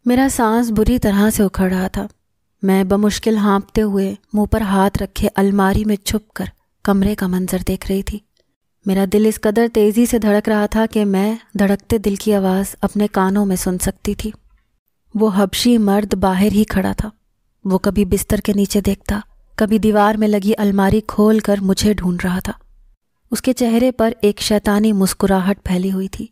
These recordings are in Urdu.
میرا سانس بری طرح سے اکھڑ رہا تھا۔ میں بمشکل ہانپتے ہوئے منہ پر ہاتھ رکھے الماری میں چھپ کر کمرے کا منظر دیکھ رہی تھی۔ میرا دل اس قدر تیزی سے دھڑک رہا تھا کہ میں دھڑکتے دل کی آواز اپنے کانوں میں سن سکتی تھی۔ وہ حبشی مرد باہر ہی کھڑا تھا۔ وہ کبھی بستر کے نیچے دیکھتا، کبھی دیوار میں لگی الماری کھول کر مجھے ڈھونڈ رہا تھا۔ اس کے چہرے پر ایک شیطانی مسکراہٹ پھیلی ہوئی تھی۔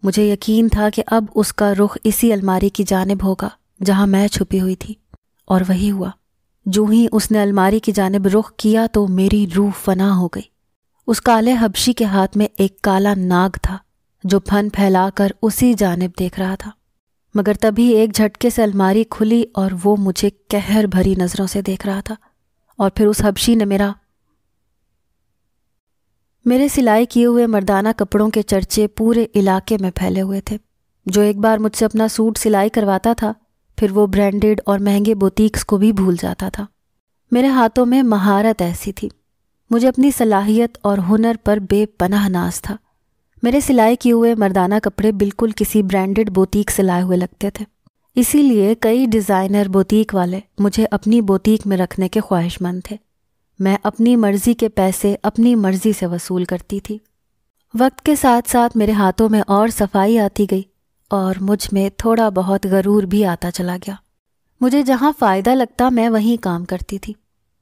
مجھے یقین تھا کہ اب اس کا رخ اسی الماری کی جانب ہوگا جہاں میں چھپی ہوئی تھی، اور وہی ہوا۔ جو ہی اس نے الماری کی جانب رخ کیا تو میری روح فنا ہو گئی۔ اس کالے حبشی کے ہاتھ میں ایک کالا ناگ تھا جو پھن پھیلا کر اسی جانب دیکھ رہا تھا، مگر تبھی ایک جھٹکے سے الماری کھلی اور وہ مجھے قہر بھری نظروں سے دیکھ رہا تھا۔ اور پھر اس حبشی نے میرے سلائی کیے ہوئے مردانہ کپڑوں کے چرچے پورے علاقے میں پھیلے ہوئے تھے۔ جو ایک بار مجھ سے اپنا سوٹ سلائی کرواتا تھا، پھر وہ برانڈڈ اور مہنگے بوتیکس کو بھی بھول جاتا تھا۔ میرے ہاتھوں میں مہارت ایسی تھی، مجھے اپنی صلاحیت اور ہنر پر بے پناہ ناز تھا۔ میرے سلائی کیے ہوئے مردانہ کپڑے بالکل کسی برانڈڈ بوتیک سے لائے ہوئے لگتے تھے، اسی لیے کئی ڈیزائنر بوتیک والے مجھے اپنی بوتیک میں رکھنے کے خواہش مند تھے۔ میں اپنی مرضی کے پیسے اپنی مرضی سے وصول کرتی تھی۔ وقت کے ساتھ ساتھ میرے ہاتھوں میں اور صفائی آتی گئی اور مجھ میں تھوڑا بہت غرور بھی آتا چلا گیا۔ مجھے جہاں فائدہ لگتا میں وہیں کام کرتی تھی،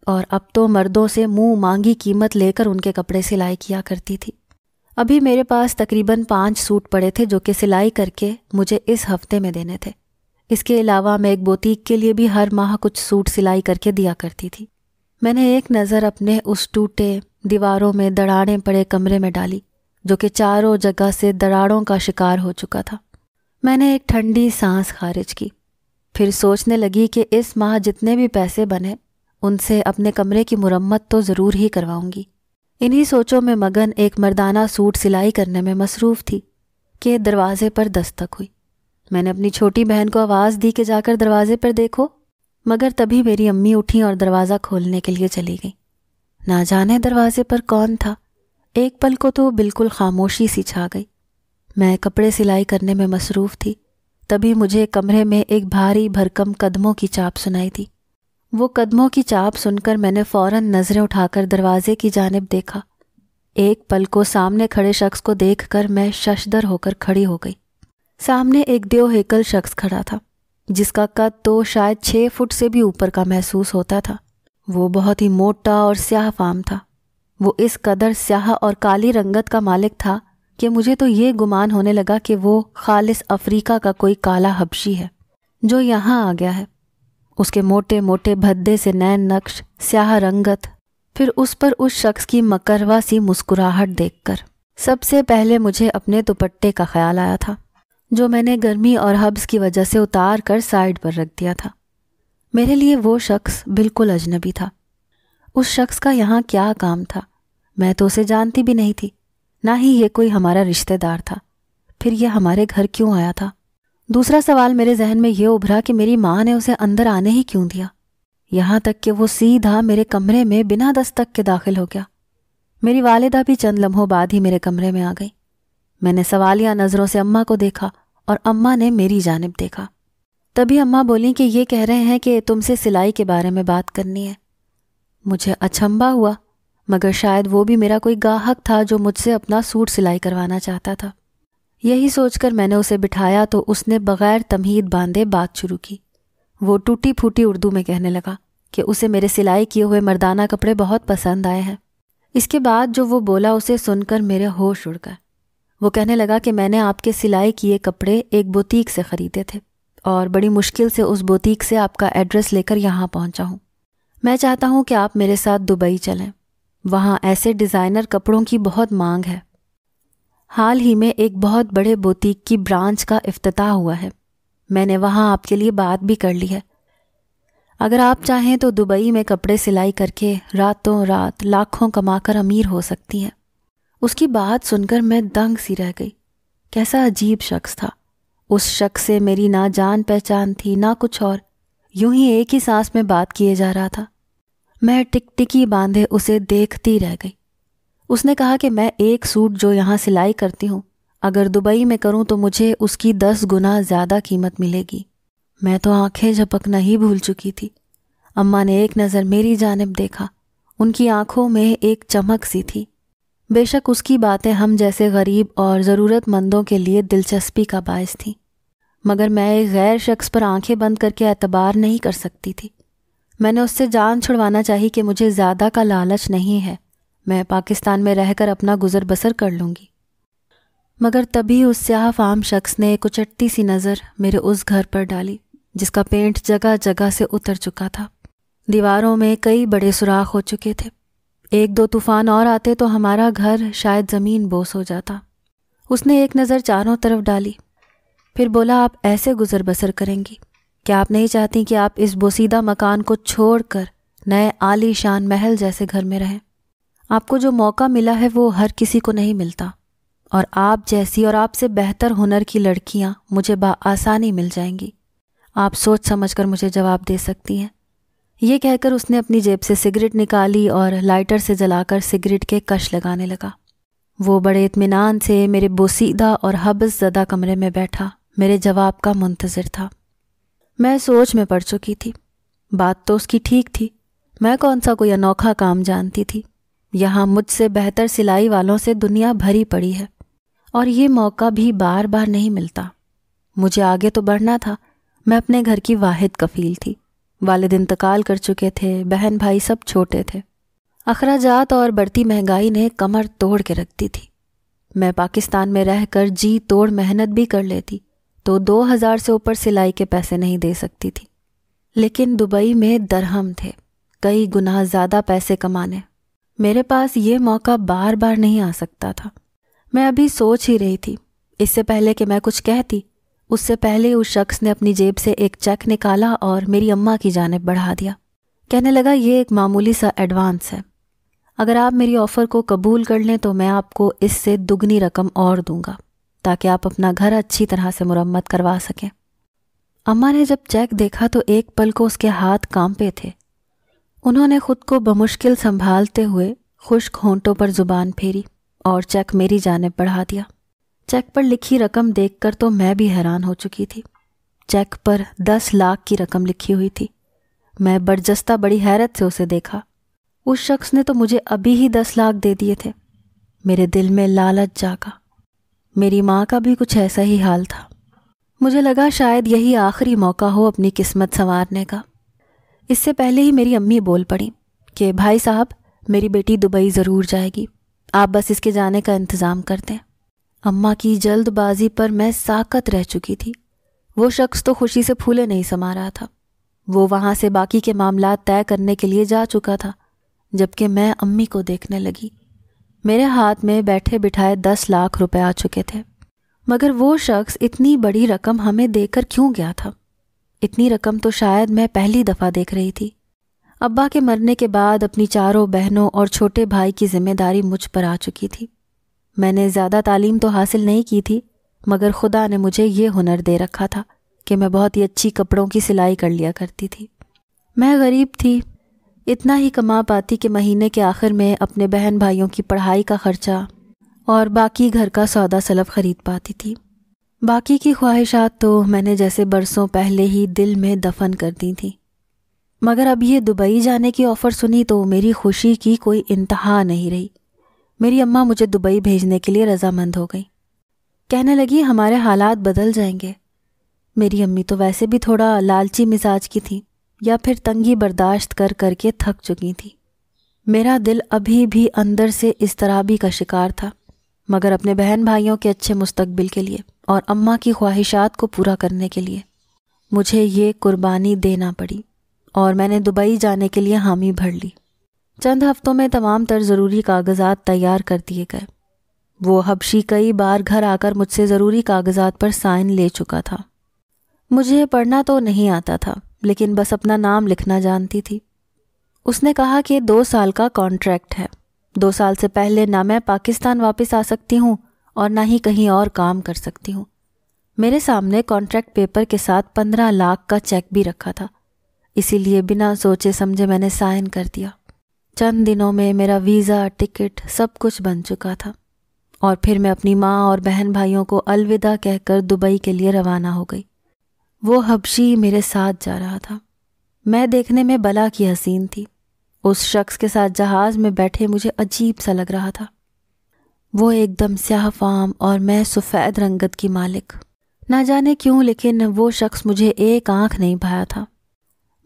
اور اب تو مردوں سے منہ مانگی قیمت لے کر ان کے کپڑے سلائی کیا کرتی تھی۔ ابھی میرے پاس تقریباً 5 سوٹ پڑے تھے جو کہ سلائی کر کے مجھے اس ہفتے میں دینے تھے۔ اس کے علاوہ میں ایک بوتیک کے لیے بھی ہر ماہ کچھ سوٹ سلائی کر کے دیا کرتی تھی۔ میں نے ایک نظر اپنے اس ٹوٹے دیواروں میں دراڑیں پڑے کمرے میں ڈالی جو کہ چاروں جگہ سے دراڑوں کا شکار ہو چکا تھا۔ میں نے ایک ٹھنڈی سانس خارج کی، پھر سوچنے لگی کہ اس ماہ جتنے بھی پیسے بنے ان سے اپنے کمرے کی مرمت تو ضرور ہی کرواؤں گی۔ انہی سوچوں میں مگن ایک مردانہ سوٹ سلائی کرنے میں مصروف تھی کہ دروازے پر دستک ہوئی۔ میں نے اپنی چھوٹی بہن کو آواز دی کہ جا کر دروازے پر دیکھو، مگر تبھی میری امی اٹھیں اور دروازہ کھولنے کے لیے چلی گئیں۔ نہ جانے دروازے پر کون تھا، ایک پل کو تو بالکل خاموشی سی چھا گئی۔ میں کپڑے سلائی کرنے میں مصروف تھی، تبھی مجھے کمرے میں ایک بھاری بھرکم قدموں کی چاپ سنائی دی۔ وہ قدموں کی چاپ سن کر میں نے فوراً نظریں اٹھا کر دروازے کی جانب دیکھا۔ ایک پل کو سامنے کھڑے شخص کو دیکھ کر میں ششدر ہو کر کھڑی ہو گئی۔ سامنے ایک دیو ہیکل شخص کھڑا تھا جس کا قد تو شاید 6 فٹ سے بھی اوپر کا محسوس ہوتا تھا۔ وہ بہت ہی موٹا اور سیاہ فام تھا۔ وہ اس قدر سیاہ اور کالی رنگت کا مالک تھا کہ مجھے تو یہ گمان ہونے لگا کہ وہ خالص افریقہ کا کوئی کالا حبشی ہے جو یہاں آ گیا ہے۔ اس کے موٹے موٹے بھدے سے نین نقش، سیاہ رنگت، پھر اس پر اس شخص کی مکروا سی مسکراہٹ دیکھ کر سب سے پہلے مجھے اپنے دوپٹے کا خیال آیا تھا جو میں نے گرمی اور حبس کی وجہ سے اتار کر سائیڈ پر رکھ دیا تھا۔ میرے لیے وہ شخص بالکل اجنبی تھا۔ اس شخص کا یہاں کیا کام تھا؟ میں تو اسے جانتی بھی نہیں تھی، نہ ہی یہ کوئی ہمارا رشتہ دار تھا۔ پھر یہ ہمارے گھر کیوں آیا تھا؟ دوسرا سوال میرے ذہن میں یہ ابھرا کہ میری ماں نے اسے اندر آنے ہی کیوں دیا، یہاں تک کہ وہ سیدھا میرے کمرے میں بنا دستک کے داخل ہو گیا۔ میری والدہ بھی چند لمحوں بعد ہی میرے کمرے میں آ گئی۔ میں نے سوالیہ نظروں سے اماں کو دیکھا اور اماں نے میری جانب دیکھا۔ تبھی اماں بولیں کہ یہ کہہ رہے ہیں کہ تم سے سلائی کے بارے میں بات کرنی ہے۔ مجھے اچنبھا ہوا، مگر شاید وہ بھی میرا کوئی گاہک تھا جو مجھ سے اپنا سوٹ سلائی کروانا چاہتا تھا۔ یہی سوچ کر میں نے اسے بٹھایا تو اس نے بغیر تمہید باندھے بات شروع کی۔ وہ ٹوٹی پھوٹی اردو میں کہنے لگا کہ اسے میرے سلائی کیے ہوئے مردانہ کپڑے بہت پسند آئے ہیں۔ اس کے بعد جو وہ بولا اسے سن کر میرے ہوش اڑ گئے۔ وہ کہنے لگا کہ میں نے آپ کے سلائی کیے کپڑے ایک بوتیک سے خریدے تھے اور بڑی مشکل سے اس بوتیک سے آپ کا ایڈریس لے کر یہاں پہنچا ہوں۔ میں چاہتا ہوں کہ آپ میرے ساتھ دبئی چلیں، وہاں ایسے ڈیزائنر کپڑوں کی بہت مانگ ہے۔ حال ہی میں ایک بہت بڑے بوتیک کی برانچ کا افتتاح ہوا ہے، میں نے وہاں آپ کے لیے بات بھی کر لی ہے۔ اگر آپ چاہیں تو دبئی میں کپڑے سلائی کر کے راتوں رات لاکھوں کما کر امیر ہو سکتی ہیں۔ اس کی بات سن کر میں دنگ سی رہ گئی۔ کیسا عجیب شخص تھا۔ اس شخص سے میری نہ جان پہچان تھی نہ کچھ اور، یوں ہی ایک ہی سانس میں بات کیے جا رہا تھا۔ میں ٹک ٹکی باندھے اسے دیکھتی رہ گئی۔ اس نے کہا کہ میں ایک سوٹ جو یہاں سلائی کرتی ہوں اگر دبئی میں کروں تو مجھے اس کی 10 گنا زیادہ قیمت ملے گی۔ میں تو آنکھیں جھپکنا ہی بھول چکی تھی۔ اماں نے ایک نظر میری جانب دیکھا، ان کی آنکھوں میں ایک چمک سی تھی۔ بے شک اس کی باتیں ہم جیسے غریب اور ضرورت مندوں کے لیے دلچسپی کا باعث تھیں، مگر میں ایک غیر شخص پر آنکھیں بند کر کے اعتبار نہیں کر سکتی تھی۔ میں نے اس سے جان چھڑوانا چاہی کہ مجھے زیادہ کا لالچ نہیں ہے، میں پاکستان میں رہ کر اپنا گزر بسر کر لوں گی۔ مگر تبھی اس سیاہ فام شخص نے ایک اچٹتی سی نظر میرے اس گھر پر ڈالی جس کا پینٹ جگہ جگہ سے اتر چکا تھا۔ دیواروں میں کئی بڑے سوراخ ہو چکے تھے۔ ایک دو طوفان اور آتے تو ہمارا گھر شاید زمین بوس ہو جاتا۔ اس نے ایک نظر چاروں طرف ڈالی، پھر بولا، آپ ایسے گزر بسر کریں گی؟ کیا آپ نہیں چاہتی کہ آپ اس بوسیدہ مکان کو چھوڑ کر نئے عالی شان محل جیسے گھر میں رہیں؟ آپ کو جو موقع ملا ہے وہ ہر کسی کو نہیں ملتا، اور آپ جیسی اور آپ سے بہتر ہنر کی لڑکیاں مجھے بآسانی مل جائیں گی۔ آپ سوچ سمجھ کر مجھے جواب دے سکتی ہیں۔ یہ کہہ کر اس نے اپنی جیب سے سگریٹ نکالی اور لائٹر سے جلا کر سگریٹ کے کش لگانے لگا۔ وہ بڑے اطمینان سے میرے بوسیدہ اور حبس زدہ کمرے میں بیٹھا میرے جواب کا منتظر تھا۔ میں سوچ میں پڑ چکی تھی۔ بات تو اس کی ٹھیک تھی، میں کون سا کوئی انوکھا کام جانتی تھی؟ یہاں مجھ سے بہتر سلائی والوں سے دنیا بھری پڑی ہے، اور یہ موقع بھی بار بار نہیں ملتا۔ مجھے آگے تو بڑھنا تھا، میں اپنے گھر کی واحد کفیل تھی۔ والد انتقال کر چکے تھے، بہن بھائی سب چھوٹے تھے۔ اخراجات اور بڑھتی مہنگائی نے کمر توڑ کے رکھ دی تھی۔ میں پاکستان میں رہ کر جی توڑ محنت بھی کر لیتی تو 2000 سے اوپر سلائی کے پیسے نہیں دے سکتی تھی، لیکن دبئی میں درہم تھے، کئی گنا زیادہ پیسے کمانے۔ میرے پاس یہ موقع بار بار نہیں آ سکتا تھا۔ میں ابھی سوچ ہی رہی تھی، اس سے پہلے کہ میں کچھ کہتی، اس سے پہلے اس شخص نے اپنی جیب سے ایک چیک نکالا اور میری اماں کی جانب بڑھا دیا۔ کہنے لگا، یہ ایک معمولی سا ایڈوانس ہے، اگر آپ میری آفر کو قبول کر لیں تو میں آپ کو اس سے دگنی رقم اور دوں گا تاکہ آپ اپنا گھر اچھی طرح سے مرمت کروا سکیں۔ اماں نے جب چیک دیکھا تو ایک پل کو اس کے ہاتھ کانپے تھے۔ انہوں نے خود کو بمشکل سنبھالتے ہوئے خشک ہونٹوں پر زبان پھیری اور چیک میری جانب بڑھا دیا۔ چیک پر لکھی رقم دیکھ کر تو میں بھی حیران ہو چکی تھی۔ چیک پر 10 لاکھ کی رقم لکھی ہوئی تھی۔ میں برجستہ بڑی حیرت سے اسے دیکھا۔ اس شخص نے تو مجھے ابھی ہی 10 لاکھ دے دیے تھے۔ میرے دل میں لالچ جاگا۔ میری ماں کا بھی کچھ ایسا ہی حال تھا۔ مجھے لگا شاید یہی آخری موقع ہو اپنی قسمت سنوارنے کا۔ اس سے پہلے ہی میری امی بول پڑیں کہ بھائی صاحب، میری بیٹی دبئی ضرور جائے گی، آپ بس اس کے جانے کا انتظام کر دیں۔ اماں کی جلد بازی پر میں ساکت رہ چکی تھی۔ وہ شخص تو خوشی سے پھولے نہیں سما رہا تھا۔ وہ وہاں سے باقی کے معاملات طے کرنے کے لیے جا چکا تھا، جبکہ میں امی کو دیکھنے لگی۔ میرے ہاتھ میں بیٹھے بٹھائے 10 لاکھ روپے آ چکے تھے، مگر وہ شخص اتنی بڑی رقم ہمیں دے کر کیوں گیا تھا؟ اتنی رقم تو شاید میں پہلی دفعہ دیکھ رہی تھی۔ ابا کے مرنے کے بعد اپنی چاروں بہنوں اور چھوٹے بھائی کی ذمہ داری مجھ پر آ چکی تھی۔ میں نے زیادہ تعلیم تو حاصل نہیں کی تھی، مگر خدا نے مجھے یہ ہنر دے رکھا تھا کہ میں بہت ہی اچھی کپڑوں کی سلائی کر لیا کرتی تھی۔ میں غریب تھی، اتنا ہی کما پاتی کہ مہینے کے آخر میں اپنے بہن بھائیوں کی پڑھائی کا خرچہ اور باقی گھر کا سودا سلف خرید پاتی تھی۔ باقی کی خواہشات تو میں نے جیسے برسوں پہلے ہی دل میں دفن کر دی تھی۔ مگر اب یہ دبئی جانے کی آفر سنی تو میری خوشی کی کوئی انتہا نہیں رہی۔ میری اماں مجھے دبئی بھیجنے کے لیے رضامند ہو گئی۔ کہنے لگی، ہمارے حالات بدل جائیں گے۔ میری امی تو ویسے بھی تھوڑا لالچی مزاج کی تھی، یا پھر تنگی برداشت کر کر کے تھک چکی تھی۔ میرا دل ابھی بھی اندر سے اضطرابی کا شکار تھا، مگر اپنے بہن بھائیوں کے اچھے مستقبل کے لیے اور اماں کی خواہشات کو پورا کرنے کے لیے مجھے یہ قربانی دینا پڑی، اور میں نے دبئی جانے کے لیے حامی بھر لی۔ چند ہفتوں میں تمام تر ضروری کاغذات تیار کر دیے گئے۔ وہ حبشی کئی بار گھر آ کر مجھ سے ضروری کاغذات پر سائن لے چکا تھا۔ مجھے پڑھنا تو نہیں آتا تھا، لیکن بس اپنا نام لکھنا جانتی تھی۔ اس نے کہا کہ 2 سال کا کانٹریکٹ ہے، 2 سال سے پہلے نہ میں پاکستان واپس آ سکتی ہوں اور نہ ہی کہیں اور کام کر سکتی ہوں۔ میرے سامنے کانٹریکٹ پیپر کے ساتھ 15 لاکھ کا چیک بھی رکھا تھا، اسی لیے بنا سوچے سمجھے میں نے سائن کر دیا۔ چند دنوں میں میرا ویزا، ٹکٹ سب کچھ بن چکا تھا، اور پھر میں اپنی ماں اور بہن بھائیوں کو الوداع کہہ کر دبئی کے لیے روانہ ہو گئی۔ وہ حبشی میرے ساتھ جا رہا تھا۔ میں دیکھنے میں بلا کی حسین تھی۔ اس شخص کے ساتھ جہاز میں بیٹھے مجھے عجیب سا لگ رہا تھا۔ وہ ایک دم سیاہ فام اور میں سفید رنگت کی مالک۔ نہ جانے کیوں لیکن وہ شخص مجھے ایک آنکھ نہیں بھایا تھا،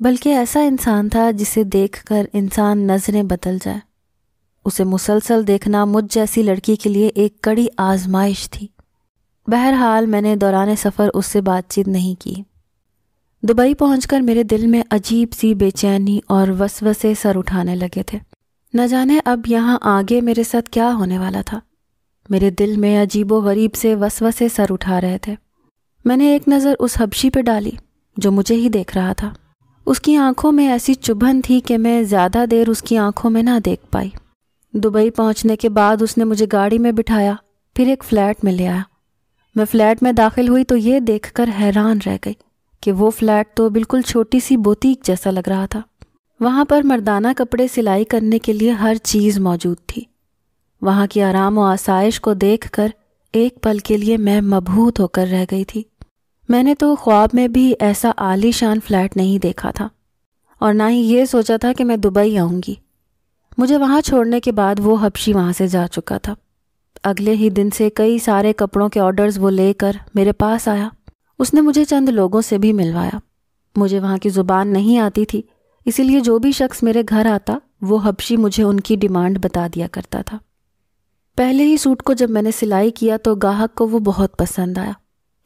بلکہ ایسا انسان تھا جسے دیکھ کر انسان نظریں بدل جائے۔ اسے مسلسل دیکھنا مجھ جیسی لڑکی کے لیے ایک کڑی آزمائش تھی۔ بہرحال میں نے دوران سفر اس سے بات چیت نہیں کی۔ دبئی پہنچ کر میرے دل میں عجیب سی بے چینی اور وسوسے سر اٹھانے لگے تھے۔ نہ جانے اب یہاں آگے میرے ساتھ کیا ہونے والا تھا۔ میرے دل میں عجیب و غریب سے وسوسے سر اٹھا رہے تھے۔ میں نے ایک نظر اس حبشی پہ ڈالی جو مجھے ہی دیکھ رہا تھا۔ اس کی آنکھوں میں ایسی چبھن تھی کہ میں زیادہ دیر اس کی آنکھوں میں نہ دیکھ پائی۔ دبئی پہنچنے کے بعد اس نے مجھے گاڑی میں بٹھایا، پھر ایک فلیٹ میں لے آیا۔ میں فلیٹ میں داخل ہوئی تو یہ دیکھ کر حیران رہ گئی کہ وہ فلیٹ تو بالکل چھوٹی سی بوتیک جیسا لگ رہا تھا۔ وہاں پر مردانہ کپڑے سلائی کرنے کے لیے ہر چیز موجود تھی۔ وہاں کی آرام و آسائش کو دیکھ کر ایک پل کے لیے میں مبہوت ہو کر رہ گئی تھی۔ میں نے تو خواب میں بھی ایسا عالی شان فلیٹ نہیں دیکھا تھا، اور نہ ہی یہ سوچا تھا کہ میں دبئی آؤں گی۔ مجھے وہاں چھوڑنے کے بعد وہ حبشی وہاں سے جا چکا تھا۔ اگلے ہی دن سے کئی سارے کپڑوں کے آرڈرز وہ لے کر میرے پاس آیا۔ اس نے مجھے چند لوگوں سے بھی ملوایا۔ مجھے وہاں کی زبان نہیں آتی تھی، اسی لیے جو بھی شخص میرے گھر آتا وہ حبشی مجھے ان کی ڈیمانڈ بتا دیا کرتا تھا۔ پہلے ہی سوٹ کو جب میں نے سلائی کیا تو گاہک کو وہ بہت پسند آیا۔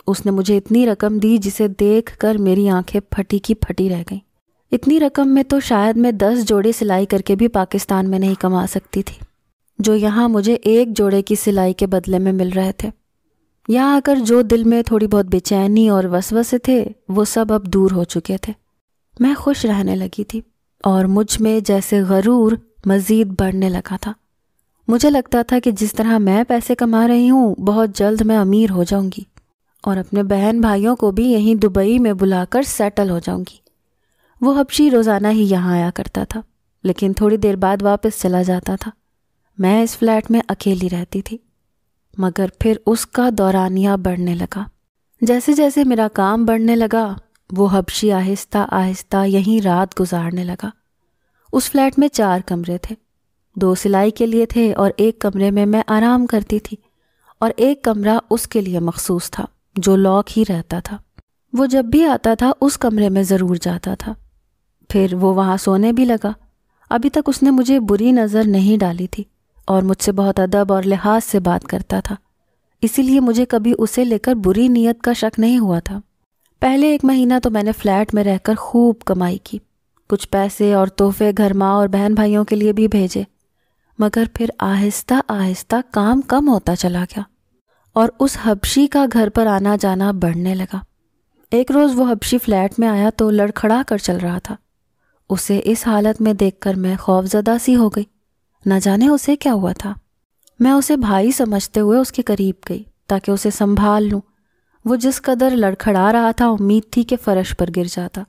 اس نے مجھے اتنی رقم دی جسے دیکھ کر میری آنکھیں پھٹی کی پھٹی رہ گئیں۔ اتنی رقم میں تو شاید میں 10 جوڑے سلائی کر کے بھی پاکستان میں نہیں کما سکتی تھی، جو یہاں مجھے ایک جوڑے کی سلائی کے بدلے میں مل رہے تھے۔ یہاں آ کر جو دل میں تھوڑی بہت بے چینی اور وسوسے تھے وہ سب اب دور ہو چکے تھے۔ میں خوش رہنے لگی تھی اور مجھ میں جیسے غرور مزید بڑھنے لگا تھا۔ مجھے لگتا تھا کہ جس طرح میں پیسے کما رہی ہوں بہت جلد میں امیر ہو جاؤں گی اور اپنے بہن بھائیوں کو بھی یہیں دبئی میں بلا کر سیٹل ہو جاؤں گی۔ وہ حبشی روزانہ ہی یہاں آیا کرتا تھا، لیکن تھوڑی دیر بعد واپس چلا جاتا تھا۔ میں اس فلیٹ میں اکیلی رہتی تھی، مگر پھر اس کا دورانیہ بڑھنے لگا۔ جیسے جیسے میرا کام بڑھنے لگا وہ حبشی آہستہ آہستہ یہیں رات گزارنے لگا۔ اس فلیٹ میں 4 کمرے تھے، 2 سلائی کے لیے تھے اور ایک کمرے میں میں آرام کرتی تھی، اور ایک کمرہ اس کے لیے مخصوص تھا جو لاک ہی رہتا تھا۔ وہ جب بھی آتا تھا اس کمرے میں ضرور جاتا تھا، پھر وہ وہاں سونے بھی لگا۔ ابھی تک اس نے مجھے بری نظر نہیں ڈالی تھی اور مجھ سے بہت ادب اور لحاظ سے بات کرتا تھا، اسی لیے مجھے کبھی اسے لے کر بری نیت کا شک نہیں ہوا تھا۔ پہلے 1 مہینہ تو میں نے فلیٹ میں رہ کر خوب کمائی کی، کچھ پیسے اور تحفے گھر ماں اور بہن بھائیوں کے لیے بھی بھیجے، مگر پھر آہستہ آہستہ کام کم ہوتا چلا گیا اور اس حبشی کا گھر پر آنا جانا بڑھنے لگا۔ ایک روز وہ حبشی فلیٹ میں آیا تو لڑکھڑا کر چل رہا تھا۔ اسے اس حالت میں دیکھ کر میں خوفزدہ سی ہو گئی، نہ جانے اسے کیا ہوا تھا۔ میں اسے بھائی سمجھتے ہوئے اس کے قریب گئی تاکہ اسے سنبھال لوں۔ وہ جس قدر لڑکھڑا رہا تھا امید تھی کہ فرش پر گر جاتا،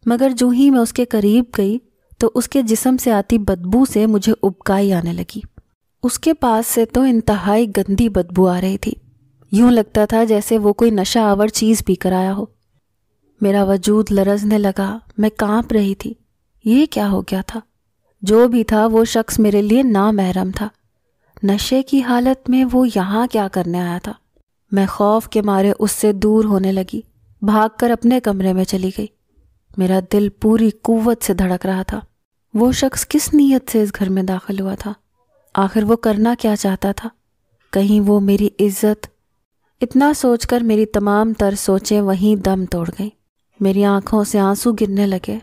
مگر جو ہی میں اس کے قریب گئی تو اس کے جسم سے آتی بدبو سے مجھے ابکائی آنے لگی۔ اس کے پاس سے تو انتہائی گندی بدبو آ رہی تھی، یوں لگتا تھا جیسے وہ کوئی نشہ آور چیز پی کر آیا ہو۔ میرا وجود لرزنے لگا، میں کانپ رہی تھی۔ یہ کیا ہو گیا تھا؟ جو بھی تھا وہ شخص میرے لیے نامحرم تھا۔ نشے کی حالت میں وہ یہاں کیا کرنے آیا تھا؟ میں خوف کے مارے اس سے دور ہونے لگی، بھاگ کر اپنے کمرے میں چلی گئی۔ میرا دل پوری قوت سے دھڑک رہا تھا۔ وہ شخص کس نیت سے اس گھر میں داخل ہوا تھا؟ آخر وہ کرنا کیا چاہتا تھا؟ کہیں وہ میری عزت؟ اتنا سوچ کر میری تمام تر سوچیں وہیں دم توڑ گئیں۔ میری آنکھوں سے آنسو گرنے لگے۔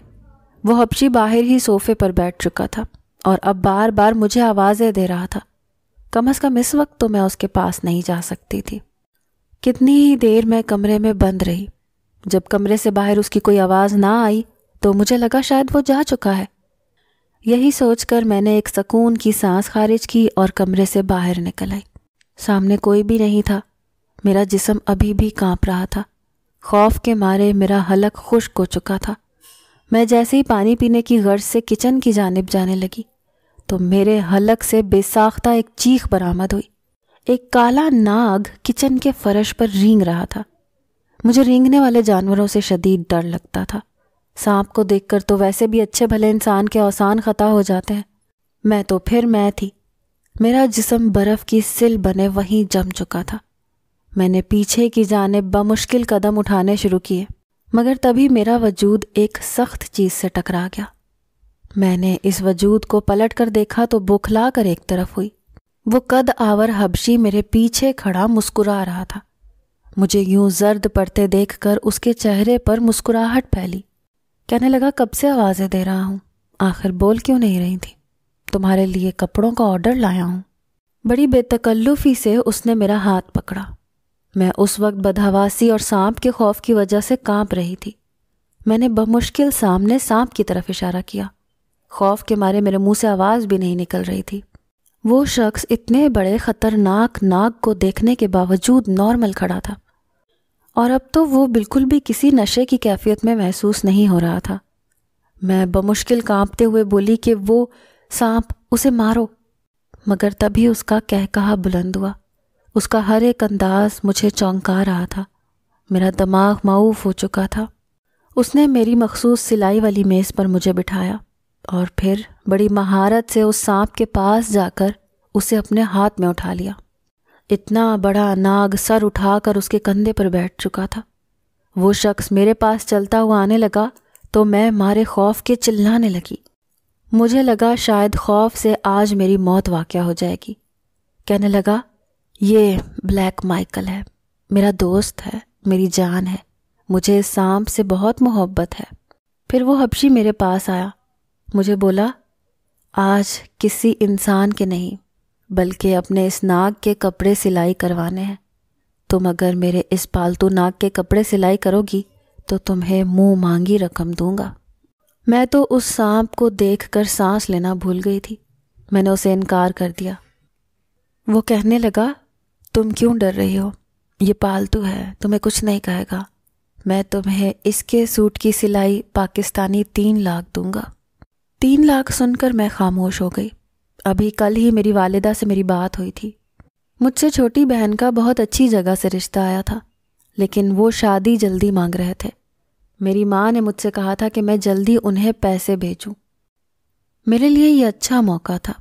وہ حبشی باہر ہی صوفے پر بیٹھ چکا تھا اور اب بار بار مجھے آوازیں دے رہا تھا۔ کم از کم اس وقت تو میں اس کے پاس نہیں جا سکتی تھی۔ کتنی ہی دیر میں کمرے میں بند رہی۔ جب کمرے سے باہر اس کی کوئی آواز نہ آئی تو مجھے لگا شاید وہ جا چکا ہے۔ یہی سوچ کر میں نے ایک سکون کی سانس خارج کی اور کمرے سے باہر نکل آئی۔ سامنے کوئی بھی نہیں تھا۔ میرا جسم ابھی بھی کانپ رہا تھا۔ خوف کے مارے میرا حلق خشک ہو چکا تھا۔ میں جیسے ہی پانی پینے کی غرض سے کچن کی جانب جانے لگی تو میرے حلق سے بے ساختہ ایک چیخ برآمد ہوئی۔ ایک کالا ناگ کچن کے فرش پر رینگ رہا تھا۔ مجھے رینگنے والے جانوروں سے شدید ڈر لگتا تھا۔ سانپ کو دیکھ کر تو ویسے بھی اچھے بھلے انسان کے اوسان خطا ہو جاتے ہیں، میں تو پھر میں تھی۔ میرا جسم برف کی سل بنے وہیں جم چکا تھا۔ میں نے پیچھے کی جانب بمشکل قدم اٹھانے شروع کیے، مگر تبھی میرا وجود ایک سخت چیز سے ٹکرا گیا۔ میں نے اس وجود کو پلٹ کر دیکھا تو بوکھلا کر ایک طرف ہوئی۔ وہ قد آور حبشی میرے پیچھے کھڑا مسکرا رہا تھا۔ مجھے یوں زرد پڑتے دیکھ کر اس کے چہرے پر مسکراہٹ پھیلی۔ کہنے لگا، کب سے آوازیں دے رہا ہوں، آخر بول کیوں نہیں رہی تھی؟ تمہارے لیے کپڑوں کا آرڈر لایا ہوں۔ بڑی بے تکلفی سے اس نے میرا ہاتھ پکڑا۔ میں اس وقت بدحواسی اور سانپ کے خوف کی وجہ سے کانپ رہی تھی۔ میں نے بمشکل سامنے سانپ کی طرف اشارہ کیا۔ خوف کے مارے میرے منہ سے آواز بھی نہیں نکل رہی تھی۔ وہ شخص اتنے بڑے خطرناک ناگ کو دیکھنے کے باوجود نارمل کھڑا تھا، اور اب تو وہ بالکل بھی کسی نشے کی کیفیت میں محسوس نہیں ہو رہا تھا۔ میں بمشکل کانپتے ہوئے بولی کہ وہ سانپ، اسے مارو، مگر تبھی اس کا کہکہا بلند ہوا۔ اس کا ہر ایک انداز مجھے چونکا رہا تھا۔ میرا دماغ معوف ہو چکا تھا۔ اس نے میری مخصوص سلائی والی میز پر مجھے بٹھایا اور پھر بڑی مہارت سے اس سانپ کے پاس جا کر اسے اپنے ہاتھ میں اٹھا لیا۔ اتنا بڑا ناگ سر اٹھا کر اس کے کندھے پر بیٹھ چکا تھا۔ وہ شخص میرے پاس چلتا ہوا آنے لگا تو میں مارے خوف کے چلانے لگی۔ مجھے لگا شاید خوف سے آج میری موت واقع ہو جائے گی۔ کہنے لگا، یہ بلیک مائیکل ہے، میرا دوست ہے، میری جان ہے، مجھے اس سانپ سے بہت محبت ہے۔ پھر وہ حبشی میرے پاس آیا، مجھے بولا، آج کسی انسان کے نہیں بلکہ اپنے اس ناگ کے کپڑے سلائی کروانے ہیں۔ تم اگر میرے اس پالتو ناگ کے کپڑے سلائی کرو گی تو تمہیں منہ مانگی رقم دوں گا۔ میں تو اس سانپ کو دیکھ کر سانس لینا بھول گئی تھی۔ میں نے اسے انکار کر دیا۔ وہ کہنے لگا، تم کیوں ڈر رہی ہو؟ یہ پالتو ہے، تمہیں کچھ نہیں کہے گا۔ میں تمہیں اس کے سوٹ کی سلائی پاکستانی 3 لاکھ دوں گا۔ 3 لاکھ سن کر میں خاموش ہو گئی۔ ابھی کل ہی میری والدہ سے میری بات ہوئی تھی۔ مجھ سے چھوٹی بہن کا بہت اچھی جگہ سے رشتہ آیا تھا، لیکن وہ شادی جلدی مانگ رہے تھے۔ میری ماں نے مجھ سے کہا تھا کہ میں جلدی انہیں پیسے بھیجوں۔ میرے لیے یہ اچھا موقع تھا۔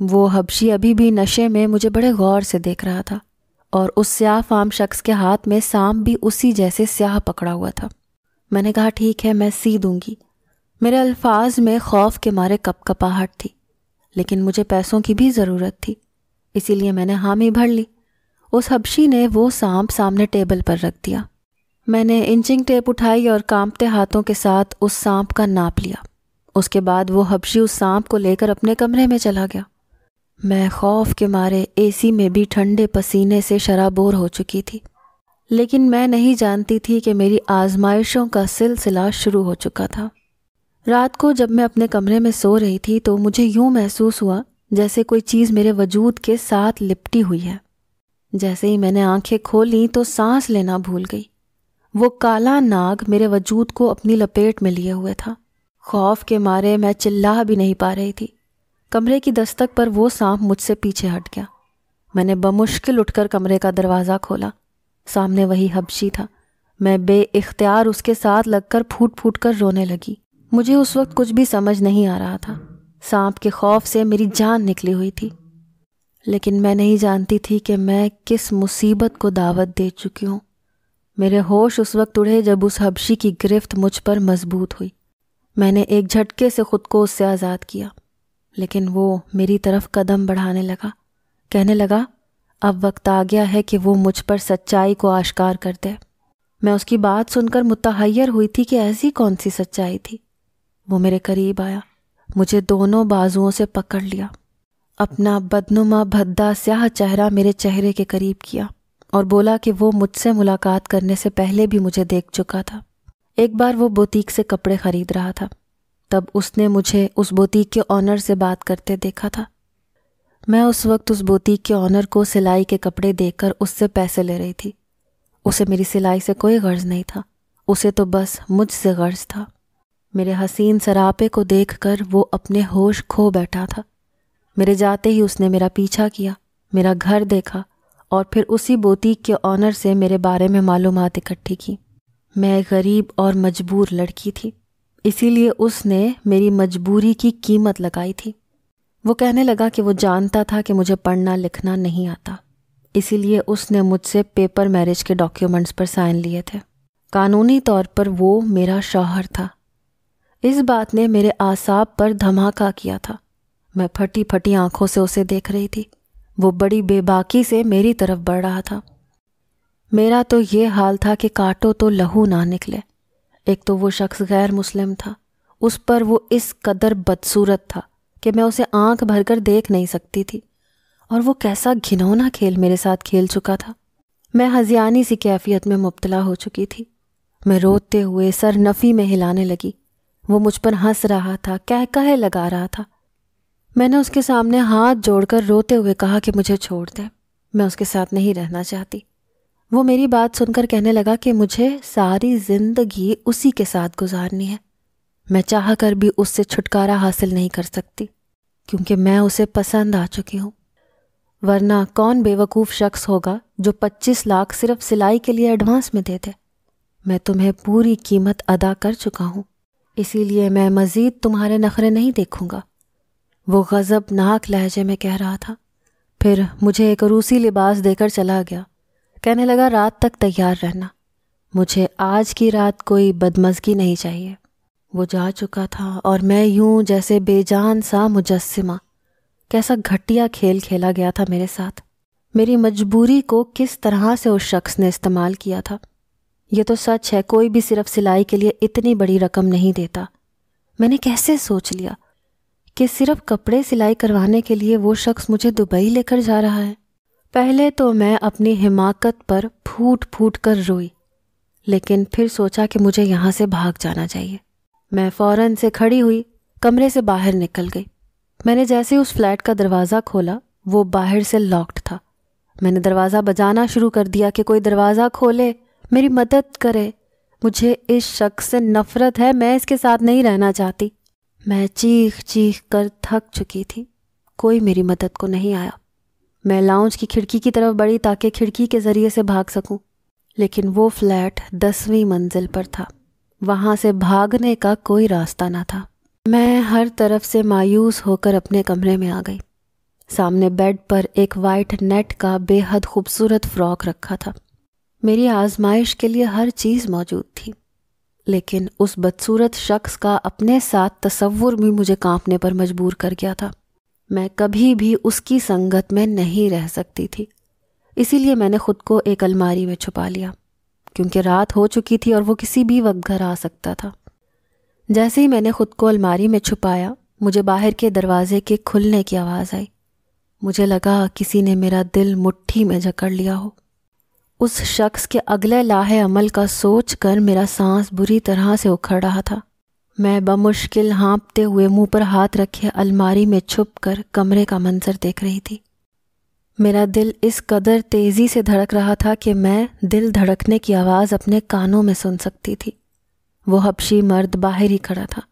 وہ حبشی ابھی بھی نشے میں مجھے بڑے غور سے دیکھ رہا تھا، اور اس سیاہ فام شخص کے ہاتھ میں سانپ بھی اسی جیسے سیاہ پکڑا ہوا تھا۔ میں نے کہا، ٹھیک ہے، میں سی دوں گی۔ میرے الفاظ میں خوف کے مارے کپ کپاہٹ تھی، لیکن مجھے پیسوں کی بھی ضرورت تھی، اسی لیے میں نے حامی بھر لی۔ اس حبشی نے وہ سانپ سامنے ٹیبل پر رکھ دیا۔ میں نے انچنگ ٹیپ اٹھائی اور کانپتے ہاتھوں کے ساتھ اس سانپ کا ناپ لیا۔ اس کے بعد وہ حبشی اس سانپ کو لے کر اپنے کمرے میں چلا گیا۔ میں خوف کے مارے اے سی میں بھی ٹھنڈے پسینے سے شرابور ہو چکی تھی، لیکن میں نہیں جانتی تھی کہ میری آزمائشوں کا سلسلہ شروع ہو چکا تھا۔ رات کو جب میں اپنے کمرے میں سو رہی تھی تو مجھے یوں محسوس ہوا جیسے کوئی چیز میرے وجود کے ساتھ لپٹی ہوئی ہے۔ جیسے ہی میں نے آنکھیں کھولیں تو سانس لینا بھول گئی۔ وہ کالا ناگ میرے وجود کو اپنی لپیٹ میں لیے ہوئے تھا۔ خوف کے مارے میں چلا بھی نہیں پا رہی تھی۔ کمرے کی دستک پر وہ سانپ مجھ سے پیچھے ہٹ گیا۔ میں نے بمشکل اٹھ کر کمرے کا دروازہ کھولا۔ سامنے وہی حبشی تھا۔ میں بے اختیار اس کے ساتھ لگ کر پھوٹ پھوٹ کر رونے لگی۔ مجھے اس وقت کچھ بھی سمجھ نہیں آ رہا تھا۔ سانپ کے خوف سے میری جان نکلی ہوئی تھی، لیکن میں نہیں جانتی تھی کہ میں کس مصیبت کو دعوت دے چکی ہوں۔ میرے ہوش اس وقت اڑے جب اس حبشی کی گرفت مجھ پر مضبوط ہوئی۔ میں نے ایک جھٹکے سے خود کو اس سے آزاد کیا، لیکن وہ میری طرف قدم بڑھانے لگا۔ کہنے لگا، اب وقت آ گیا ہے کہ وہ مجھ پر سچائی کو آشکار کر دے۔ میں اس کی بات سن کر متحیر ہوئی تھی کہ ایسی کون سی سچائی تھی۔ وہ میرے قریب آیا، مجھے دونوں بازوؤں سے پکڑ لیا، اپنا بدنما بھدا سیاہ چہرہ میرے چہرے کے قریب کیا اور بولا کہ وہ مجھ سے ملاقات کرنے سے پہلے بھی مجھے دیکھ چکا تھا۔ ایک بار وہ بوتیک سے کپڑے خرید رہا تھا، تب اس نے مجھے اس بوتیک کے آنر سے بات کرتے دیکھا تھا۔ میں اس وقت اس بوتیک کے آنر کو سلائی کے کپڑے دے کر اس سے پیسے لے رہی تھی۔ اسے میری سلائی سے کوئی غرض نہیں تھا، اسے تو بس مجھ سے غرض تھا۔ میرے حسین سراپے کو دیکھ کر وہ اپنے ہوش کھو بیٹھا تھا۔ میرے جاتے ہی اس نے میرا پیچھا کیا، میرا گھر دیکھا اور پھر اسی بوتیک کے آنر سے میرے بارے میں معلومات اکٹھی کی۔ میں غریب اور مجبور لڑکی تھی، اسی لیے اس نے میری مجبوری کی قیمت لگائی تھی۔ وہ کہنے لگا کہ وہ جانتا تھا کہ مجھے پڑھنا لکھنا نہیں آتا، اسی لیے اس نے مجھ سے پیپر میرج کے ڈاکیومنٹس پر سائن لیے تھے۔ قانونی طور پر وہ میرا شوہر تھا۔ اس بات نے میرے اعصاب پر دھماکہ کیا تھا۔ میں پھٹی پھٹی آنکھوں سے اسے دیکھ رہی تھی۔ وہ بڑی بے باکی سے میری طرف بڑھ رہا تھا۔ میرا تو یہ حال تھا کہ کاٹو تو لہو نہ نکلے۔ ایک تو وہ شخص غیر مسلم تھا، اس پر وہ اس قدر بدصورت تھا کہ میں اسے آنکھ بھر کر دیکھ نہیں سکتی تھی، اور وہ کیسا گھنونا کھیل میرے ساتھ کھیل چکا تھا۔ میں ہذیانی سی کیفیت میں مبتلا ہو چکی تھی۔ میں روتے ہوئے سر نفی میں ہلانے لگی۔ وہ مجھ پر ہنس رہا تھا، کہے لگا رہا تھا۔ میں نے اس کے سامنے ہاتھ جوڑ کر روتے ہوئے کہا کہ مجھے چھوڑ دے، میں اس کے ساتھ نہیں رہنا چاہتی۔ وہ میری بات سن کر کہنے لگا کہ مجھے ساری زندگی اسی کے ساتھ گزارنی ہے۔ میں چاہ کر بھی اس سے چھٹکارا حاصل نہیں کر سکتی، کیونکہ میں اسے پسند آ چکی ہوں۔ ورنہ کون بے وقوف شخص ہوگا جو 25 لاکھ صرف سلائی کے لیے ایڈوانس میں دے دے؟ میں تمہیں پوری قیمت ادا کر چکا ہوں، اسی لیے میں مزید تمہارے نخرے نہیں دیکھوں گا۔ وہ غضبناک لہجے میں کہہ رہا تھا۔ پھر مجھے ایک روسی لباس دے کر چلا گیا۔ کہنے لگا رات تک تیار رہنا، مجھے آج کی رات کوئی بدمزگی نہیں چاہیے۔ وہ جا چکا تھا اور میں یوں جیسے بے جان سا مجسمہ۔ کیسا گھٹیا کھیل کھیلا گیا تھا میرے ساتھ۔ میری مجبوری کو کس طرح سے اس شخص نے استعمال کیا تھا۔ یہ تو سچ ہے، کوئی بھی صرف سلائی کے لیے اتنی بڑی رقم نہیں دیتا۔ میں نے کیسے سوچ لیا کہ صرف کپڑے سلائی کروانے کے لیے وہ شخص مجھے دبئی لے کر جا رہا ہے۔ پہلے تو میں اپنی حماقت پر پھوٹ پھوٹ کر روئی، لیکن پھر سوچا کہ مجھے یہاں سے بھاگ جانا چاہیے۔ میں فوراً سے کھڑی ہوئی، کمرے سے باہر نکل گئی۔ میں نے جیسے اس فلیٹ کا دروازہ کھولا، وہ باہر سے لاکڈ تھا۔ میں نے دروازہ بجانا شروع کر دیا کہ کوئی دروازہ کھولے، میری مدد کرے۔ مجھے اس شخص سے نفرت ہے، میں اس کے ساتھ نہیں رہنا چاہتی۔ میں چیخ چیخ کر تھک چکی تھی، کوئی میری مدد کو نہیں آیا۔ میں لاؤنج کی کھڑکی کی طرف بڑھی تاکہ کھڑکی کے ذریعے سے بھاگ سکوں، لیکن وہ فلیٹ 10ویں منزل پر تھا، وہاں سے بھاگنے کا کوئی راستہ نہ تھا۔ میں ہر طرف سے مایوس ہو کر اپنے کمرے میں آ گئی۔ سامنے بیڈ پر ایک وائٹ نیٹ کا بے حد خوبصورت فراک رکھا تھا۔ میری آزمائش کے لیے ہر چیز موجود تھی، لیکن اس بدصورت شخص کا اپنے ساتھ تصور بھی مجھے کانپنے پر مجبور کر گیا تھا۔ میں کبھی بھی اس کی سنگت میں نہیں رہ سکتی تھی، اسی لیے میں نے خود کو ایک الماری میں چھپا لیا، کیونکہ رات ہو چکی تھی اور وہ کسی بھی وقت گھر آ سکتا تھا۔ جیسے ہی میں نے خود کو الماری میں چھپایا، مجھے باہر کے دروازے کے کھلنے کی آواز آئی۔ مجھے لگا کسی نے میرا دل مٹھی میں جکڑ لیا ہو۔ اس شخص کے اگلے لاہے عمل کا سوچ کر میرا سانس بری طرح سے اکھڑ رہا تھا۔ میں بمشکل ہانپتے ہوئے منہ پر ہاتھ رکھے الماری میں چھپ کر کمرے کا منظر دیکھ رہی تھی۔ میرا دل اس قدر تیزی سے دھڑک رہا تھا کہ میں دل دھڑکنے کی آواز اپنے کانوں میں سن سکتی تھی۔ وہ حبشی مرد باہر ہی کھڑا تھا۔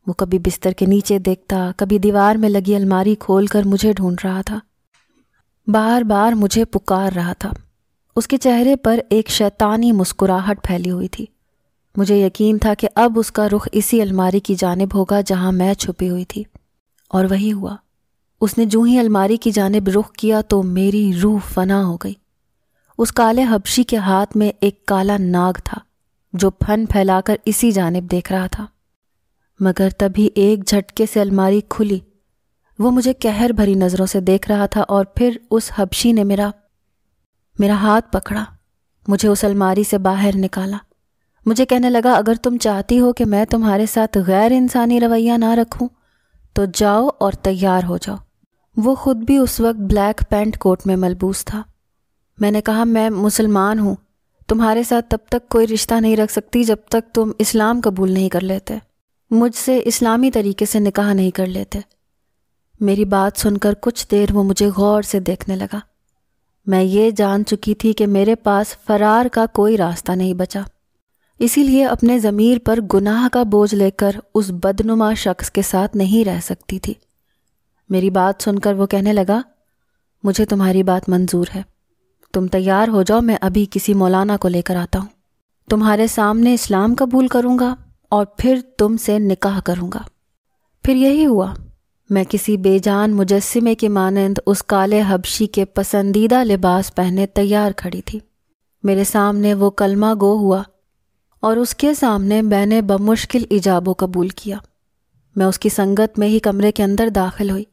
وہ کبھی بستر کے نیچے دیکھتا، کبھی دیوار میں لگی الماری کھول کر مجھے ڈھونڈ رہا تھا، بار بار مجھے پکار رہا تھا۔ اس کے چہرے پر ایک شیطانی مسکراہٹ پھیلی ہوئی تھی۔ مجھے یقین تھا کہ اب اس کا رخ اسی الماری کی جانب ہوگا جہاں میں چھپی ہوئی تھی، اور وہی ہوا۔ اس نے جو ہی الماری کی جانب رخ کیا تو میری روح فنا ہو گئی۔ اس کالے حبشی کے ہاتھ میں ایک کالا ناگ تھا جو پھن پھیلا کر اسی جانب دیکھ رہا تھا، مگر تبھی ایک جھٹکے سے الماری کھلی۔ وہ مجھے قہر بھری نظروں سے دیکھ رہا تھا، اور پھر اس حبشی نے میرا ہاتھ پکڑا، مجھے اس الماری سے باہر نکالا۔ مجھے کہنے لگا اگر تم چاہتی ہو کہ میں تمہارے ساتھ غیر انسانی رویہ نہ رکھوں تو جاؤ اور تیار ہو جاؤ۔ وہ خود بھی اس وقت بلیک پینٹ کوٹ میں ملبوس تھا۔ میں نے کہا میں مسلمان ہوں، تمہارے ساتھ تب تک کوئی رشتہ نہیں رکھ سکتی جب تک تم اسلام قبول نہیں کر لیتے، مجھ سے اسلامی طریقے سے نکاح نہیں کر لیتے۔ میری بات سن کر کچھ دیر وہ مجھے غور سے دیکھنے لگا۔ میں یہ جان چکی تھی کہ میرے پاس فرار کا کوئی راستہ نہیں بچا، اسی لیے اپنے ضمیر پر گناہ کا بوجھ لے کر اس بدنما شخص کے ساتھ نہیں رہ سکتی تھی۔ میری بات سن کر وہ کہنے لگا مجھے تمہاری بات منظور ہے، تم تیار ہو جاؤ، میں ابھی کسی مولانا کو لے کر آتا ہوں، تمہارے سامنے اسلام قبول کروں گا اور پھر تم سے نکاح کروں گا۔ پھر یہی ہوا، میں کسی بے جان مجسمے کی مانند اس کالے حبشی کے پسندیدہ لباس پہنے تیار کھڑی تھی۔ میرے سامنے وہ کلمہ گو ہوا اور اس کے سامنے میں نے بمشکل ایجاب و قبول کیا۔ میں اس کی سنگت میں ہی کمرے کے اندر داخل ہوئی۔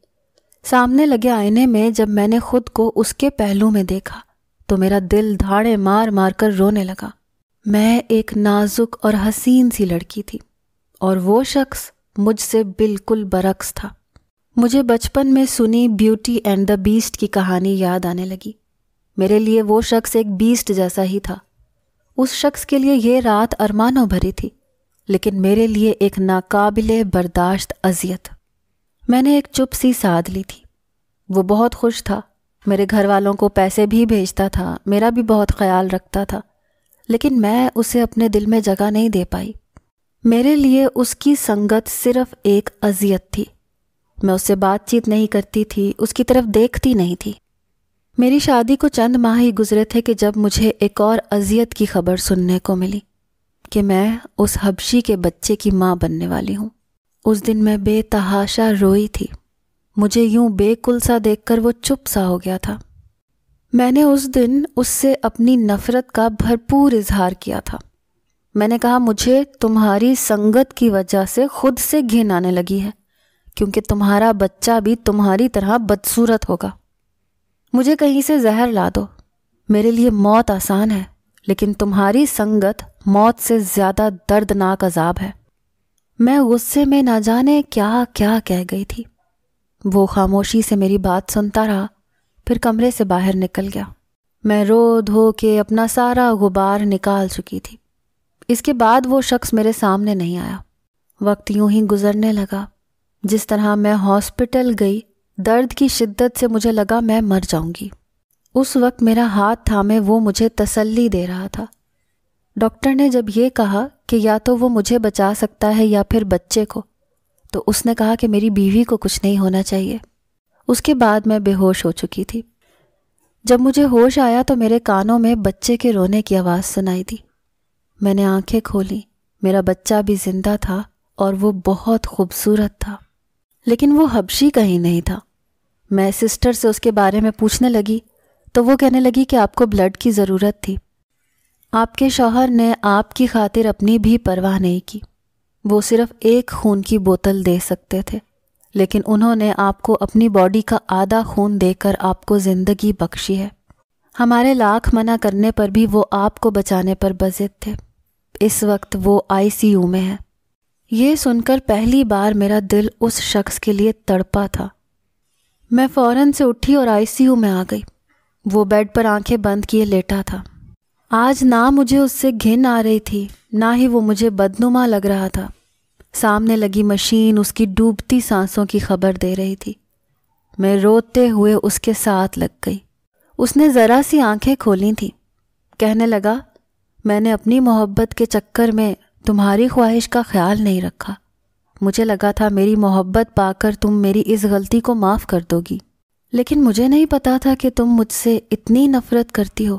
سامنے لگے آئینے میں جب میں نے خود کو اس کے پہلو میں دیکھا تو میرا دل دھاڑے مار مار کر رونے لگا۔ میں ایک نازک اور حسین سی لڑکی تھی اور وہ شخص مجھ سے بالکل برعکس تھا۔ مجھے بچپن میں سنی بیوٹی اینڈ دا بیسٹ کی کہانی یاد آنے لگی۔ میرے لیے وہ شخص ایک بیسٹ جیسا ہی تھا۔ اس شخص کے لیے یہ رات ارمانوں بھری تھی، لیکن میرے لیے ایک ناقابل برداشت اذیت۔ میں نے ایک چپ سی سادھ لی تھی۔ وہ بہت خوش تھا، میرے گھر والوں کو پیسے بھی بھیجتا تھا، میرا بھی بہت خیال رکھتا تھا، لیکن میں اسے اپنے دل میں جگہ نہیں دے پائی۔ میرے لیے اس کی سنگت صرف ایک اذیت تھی۔ میں اس سے بات چیت نہیں کرتی تھی، اس کی طرف دیکھتی نہیں تھی۔ میری شادی کو چند ماہ ہی گزرے تھے کہ جب مجھے ایک اور اذیت کی خبر سننے کو ملی کہ میں اس حبشی کے بچے کی ماں بننے والی ہوں۔ اس دن میں بے تحاشا روئی تھی۔ مجھے یوں بے کل سا دیکھ کر وہ چپ سا ہو گیا تھا۔ میں نے اس دن اس سے اپنی نفرت کا بھرپور اظہار کیا تھا۔ میں نے کہا مجھے تمہاری سنگت کی وجہ سے خود سے گھن آنے لگی ہے، کیونکہ تمہارا بچہ بھی تمہاری طرح بدصورت ہوگا۔ مجھے کہیں سے زہر لا دو، میرے لیے موت آسان ہے، لیکن تمہاری سنگت موت سے زیادہ دردناک عذاب ہے۔ میں غصے میں نہ جانے کیا کیا کہہ گئی تھی۔ وہ خاموشی سے میری بات سنتا رہا، پھر کمرے سے باہر نکل گیا۔ میں رو دھو کے اپنا سارا غبار نکال چکی تھی۔ اس کے بعد وہ شخص میرے سامنے نہیں آیا۔ وقت یوں ہی گزرنے لگا۔ جس طرح میں ہاسپٹل گئی، درد کی شدت سے مجھے لگا میں مر جاؤں گی۔ اس وقت میرا ہاتھ تھامے وہ مجھے تسلی دے رہا تھا۔ ڈاکٹر نے جب یہ کہا کہ یا تو وہ مجھے بچا سکتا ہے یا پھر بچے کو، تو اس نے کہا کہ میری بیوی کو کچھ نہیں ہونا چاہیے۔ اس کے بعد میں بے ہوش ہو چکی تھی۔ جب مجھے ہوش آیا تو میرے کانوں میں بچے کے رونے کی آواز سنائی دی۔ میں نے آنکھیں کھولیں، میرا بچہ بھی زندہ تھا اور وہ بہت خوبصورت تھا، لیکن وہ حبشی کہیں نہیں تھا۔ میں سسٹر سے اس کے بارے میں پوچھنے لگی تو وہ کہنے لگی کہ آپ کو بلڈ کی ضرورت تھی۔ آپ کے شوہر نے آپ کی خاطر اپنی بھی پرواہ نہیں کی۔ وہ صرف ایک خون کی بوتل دے سکتے تھے، لیکن انہوں نے آپ کو اپنی باڈی کا آدھا خون دے کر آپ کو زندگی بخشی ہے۔ ہمارے لاکھ منع کرنے پر بھی وہ آپ کو بچانے پر بضد تھے۔ اس وقت وہ ICU میں ہے۔ یہ سن کر پہلی بار میرا دل اس شخص کے لیے تڑپا تھا۔ میں فوراً سے اٹھی اور ICU میں آ گئی۔ وہ بیڈ پر آنکھیں بند کیے لیٹا تھا۔ آج نہ مجھے اس سے گھن آ رہی تھی، نہ ہی وہ مجھے بدنما لگ رہا تھا۔ سامنے لگی مشین اس کی ڈوبتی سانسوں کی خبر دے رہی تھی۔ میں روتے ہوئے اس کے ساتھ لگ گئی۔ اس نے ذرا سی آنکھیں کھولی تھیں۔ کہنے لگا، میں نے اپنی محبت کے چکر میں تمہاری خواہش کا خیال نہیں رکھا۔ مجھے لگا تھا میری محبت پا کر تم میری اس غلطی کو معاف کر دو گی، لیکن مجھے نہیں پتا تھا کہ تم مجھ سے اتنی نفرت کرتی ہو۔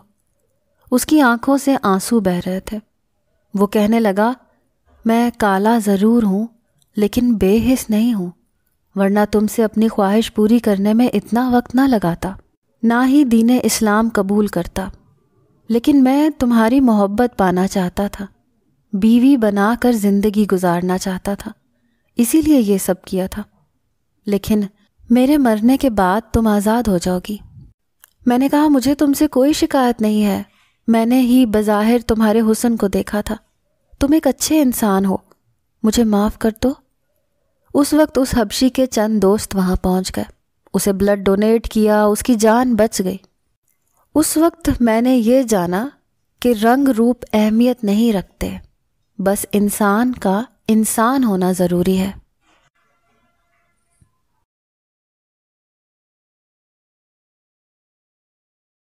اس کی آنکھوں سے آنسو بہہ رہے تھے۔ وہ کہنے لگا، میں کالا ضرور ہوں لیکن بے حس نہیں ہوں، ورنہ تم سے اپنی خواہش پوری کرنے میں اتنا وقت نہ لگاتا، نہ ہی دین اسلام قبول کرتا، لیکن میں تمہاری محبت پانا چاہتا تھا، بیوی بنا کر زندگی گزارنا چاہتا تھا، اسی لیے یہ سب کیا تھا۔ لیکن میرے مرنے کے بعد تم آزاد ہو جاؤ گی۔ میں نے کہا، مجھے تم سے کوئی شکایت نہیں ہے، میں نے ہی بظاہر تمہارے حسن کو دیکھا تھا، تم ایک اچھے انسان ہو، مجھے معاف کر دو۔ اس وقت اس حبشی کے چند دوست وہاں پہنچ گئے، اسے بلڈ ڈونیٹ کیا، اس کی جان بچ گئی۔ اس وقت میں نے یہ جانا کہ رنگ روپ اہمیت نہیں رکھتے، بس انسان کا انسان ہونا ضروری ہے۔